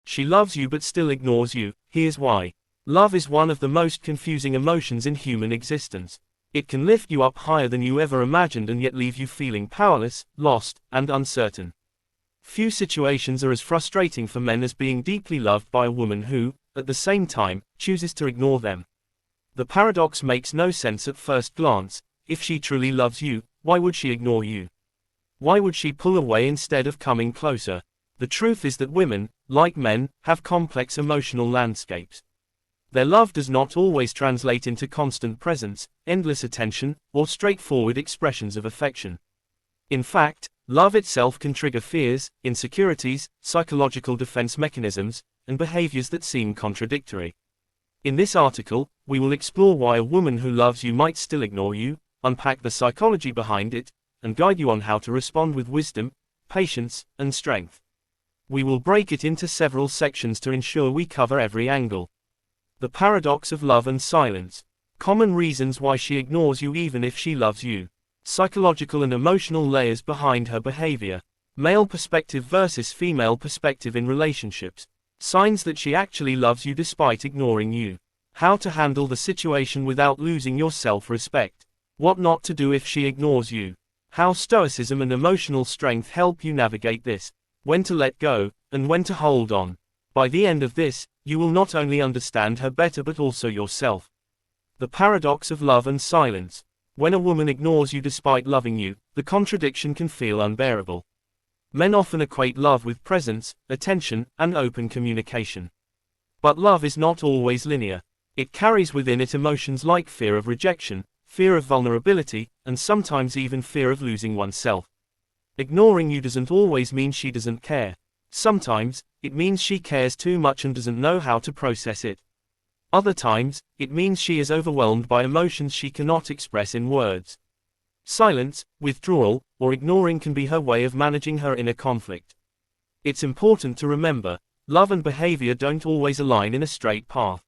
She loves you but still ignores you. Here's why. Love is one of the most confusing emotions in human existence. It can lift you up higher than you ever imagined and yet leave you feeling powerless, lost, and uncertain. Few situations are as frustrating for men as being deeply loved by a woman who, at the same time, chooses to ignore them. The paradox makes no sense at first glance. If she truly loves you, why would she ignore you? Why would she pull away instead of coming closer? The truth is that women, like men, have complex emotional landscapes. Their love does not always translate into constant presence, endless attention, or straightforward expressions of affection. In fact, love itself can trigger fears, insecurities, psychological defense mechanisms, and behaviors that seem contradictory. In this article, we will explore why a woman who loves you might still ignore you, unpack the psychology behind it, and guide you on how to respond with wisdom, patience, and strength. We will break it into several sections to ensure we cover every angle. The paradox of love and silence. Common reasons why she ignores you even if she loves you. Psychological and emotional layers behind her behavior. Male perspective versus female perspective in relationships. Signs that she actually loves you despite ignoring you. How to handle the situation without losing your self-respect. What not to do if she ignores you. How Stoicism and emotional strength help you navigate this. When to let go, and when to hold on. By the end of this, you will not only understand her better but also yourself. The paradox of love and silence. When a woman ignores you despite loving you, the contradiction can feel unbearable. Men often equate love with presence, attention, and open communication. But love is not always linear. It carries within it emotions like fear of rejection, fear of vulnerability, and sometimes even fear of losing oneself. Ignoring you doesn't always mean she doesn't care. Sometimes, it means she cares too much and doesn't know how to process it. Other times, it means she is overwhelmed by emotions she cannot express in words. Silence, withdrawal, or ignoring can be her way of managing her inner conflict. It's important to remember, love and behavior don't always align in a straight path.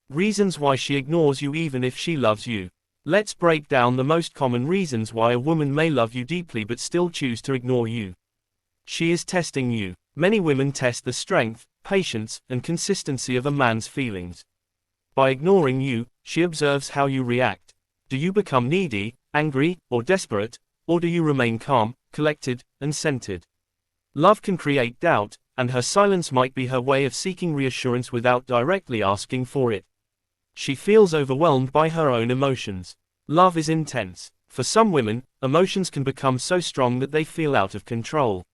Reasons why she ignores you even if she loves you. Let's break down the most common reasons why a woman may love you deeply but still choose to ignore you. She is testing you. Many women test the strength, patience, and consistency of a man's feelings. By ignoring you, she observes how you react. Do you become needy, angry, or desperate, or do you remain calm, collected, and centered? Love can create doubt, and her silence might be her way of seeking reassurance without directly asking for it. She feels overwhelmed by her own emotions. Love is intense. For some women, emotions can become so strong that they feel out of control.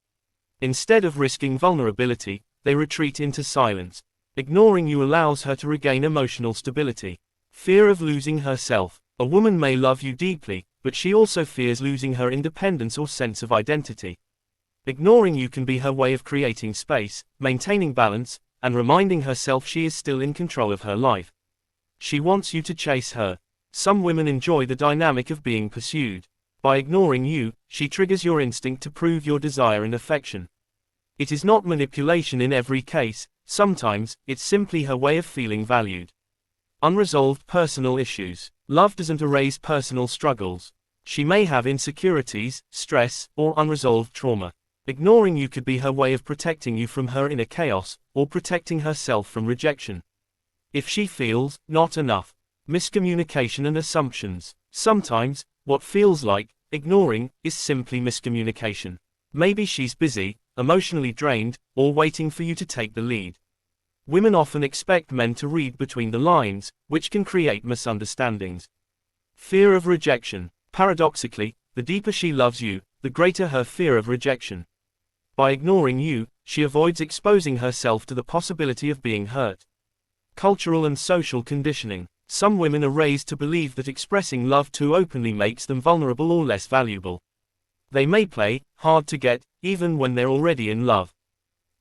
Instead of risking vulnerability, they retreat into silence. Ignoring you allows her to regain emotional stability. Fear of losing herself. A woman may love you deeply, but she also fears losing her independence or sense of identity. Ignoring you can be her way of creating space, maintaining balance, and reminding herself she is still in control of her life. She wants you to chase her. Some women enjoy the dynamic of being pursued. By ignoring you, she triggers your instinct to prove your desire and affection. It is not manipulation in every case, sometimes, it's simply her way of feeling valued. Unresolved personal issues. Love doesn't erase personal struggles. She may have insecurities, stress, or unresolved trauma. Ignoring you could be her way of protecting you from her inner chaos, or protecting herself from rejection. If she feels not enough. Miscommunication and assumptions. Sometimes, what feels like ignoring is simply miscommunication. Maybe she's busy, emotionally drained, or waiting for you to take the lead. Women often expect men to read between the lines, which can create misunderstandings. Fear of rejection. Paradoxically, the deeper she loves you, the greater her fear of rejection. By ignoring you, she avoids exposing herself to the possibility of being hurt. Cultural and social conditioning. Some women are raised to believe that expressing love too openly makes them vulnerable or less valuable. They may play hard to get, even when they're already in love.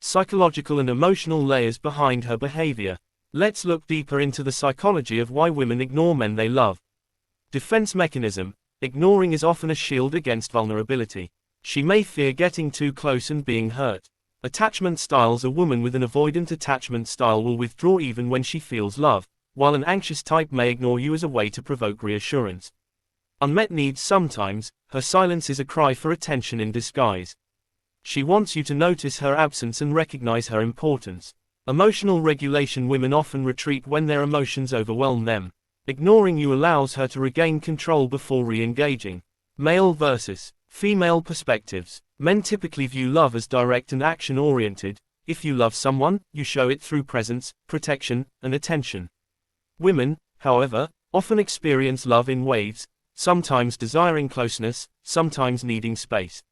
Psychological and emotional layers behind her behavior. Let's look deeper into the psychology of why women ignore men they love. Defense mechanism. Ignoring is often a shield against vulnerability. She may fear getting too close and being hurt. Attachment styles. A woman with an avoidant attachment style will withdraw even when she feels love, while an anxious type may ignore you as a way to provoke reassurance. Unmet needs. Sometimes, her silence is a cry for attention in disguise. She wants you to notice her absence and recognize her importance. Emotional regulation: women often retreat when their emotions overwhelm them. Ignoring you allows her to regain control before re-engaging. Male versus female perspectives. Men typically view love as direct and action-oriented. If you love someone, you show it through presence, protection, and attention. Women, however, often experience love in waves, sometimes desiring closeness, sometimes needing space.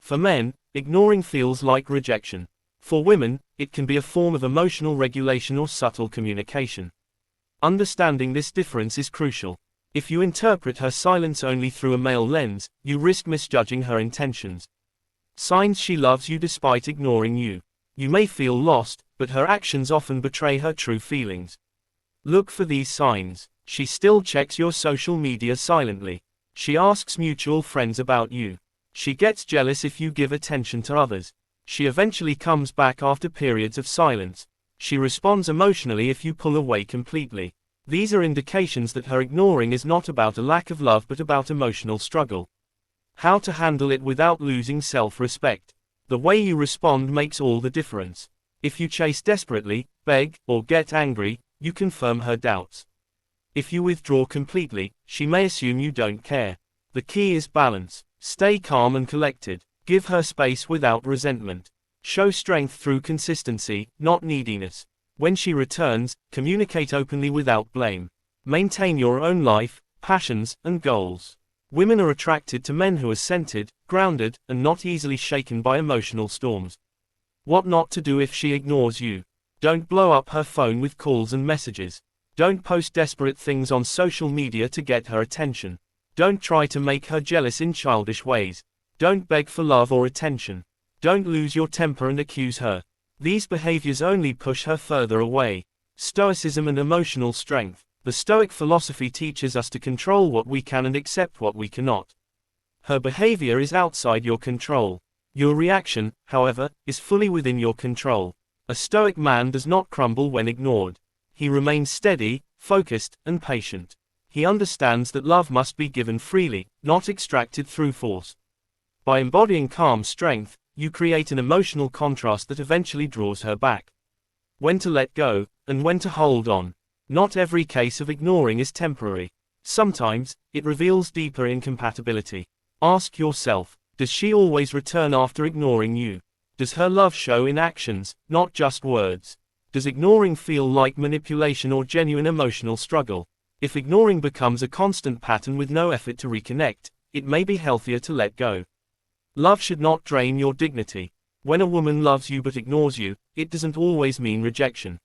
For men, ignoring feels like rejection. For women, it can be a form of emotional regulation or subtle communication. Understanding this difference is crucial. If you interpret her silence only through a male lens, you risk misjudging her intentions. Signs she loves you despite ignoring you. You may feel lost, but her actions often betray her true feelings. Look for these signs. She still checks your social media silently. She asks mutual friends about you. She gets jealous if you give attention to others. She eventually comes back after periods of silence. She responds emotionally if you pull away completely. These are indications that her ignoring is not about a lack of love but about emotional struggle. How to handle it without losing self-respect. The way you respond makes all the difference. If you chase desperately, beg, or get angry, you confirm her doubts. If you withdraw completely, she may assume you don't care. The key is balance. Stay calm and collected. Give her space without resentment. Show strength through consistency, not neediness. When she returns, communicate openly without blame. Maintain your own life, passions, and goals. Women are attracted to men who are centered, grounded, and not easily shaken by emotional storms. What not to do if she ignores you. Don't blow up her phone with calls and messages. Don't post desperate things on social media to get her attention. Don't try to make her jealous in childish ways. Don't beg for love or attention. Don't lose your temper and accuse her. These behaviors only push her further away. Stoicism and emotional strength. The Stoic philosophy teaches us to control what we can and accept what we cannot. Her behavior is outside your control. Your reaction, however, is fully within your control. A Stoic man does not crumble when ignored. He remains steady, focused, and patient. He understands that love must be given freely, not extracted through force. By embodying calm strength, you create an emotional contrast that eventually draws her back. When to let go, and when to hold on. Not every case of ignoring is temporary. Sometimes, it reveals deeper incompatibility. Ask yourself, does she always return after ignoring you? Does her love show in actions, not just words? Does ignoring feel like manipulation or genuine emotional struggle? If ignoring becomes a constant pattern with no effort to reconnect, it may be healthier to let go. Love should not drain your dignity. When a woman loves you but ignores you, it doesn't always mean rejection.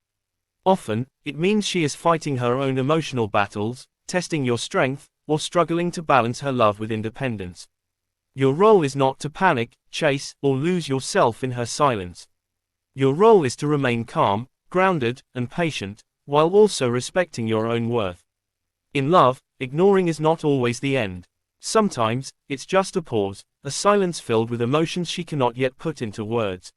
Often, it means she is fighting her own emotional battles, testing your strength, or struggling to balance her love with independence. Your role is not to panic, chase, or lose yourself in her silence. Your role is to remain calm, grounded, and patient, while also respecting your own worth. In love, ignoring is not always the end. Sometimes, it's just a pause, a silence filled with emotions she cannot yet put into words.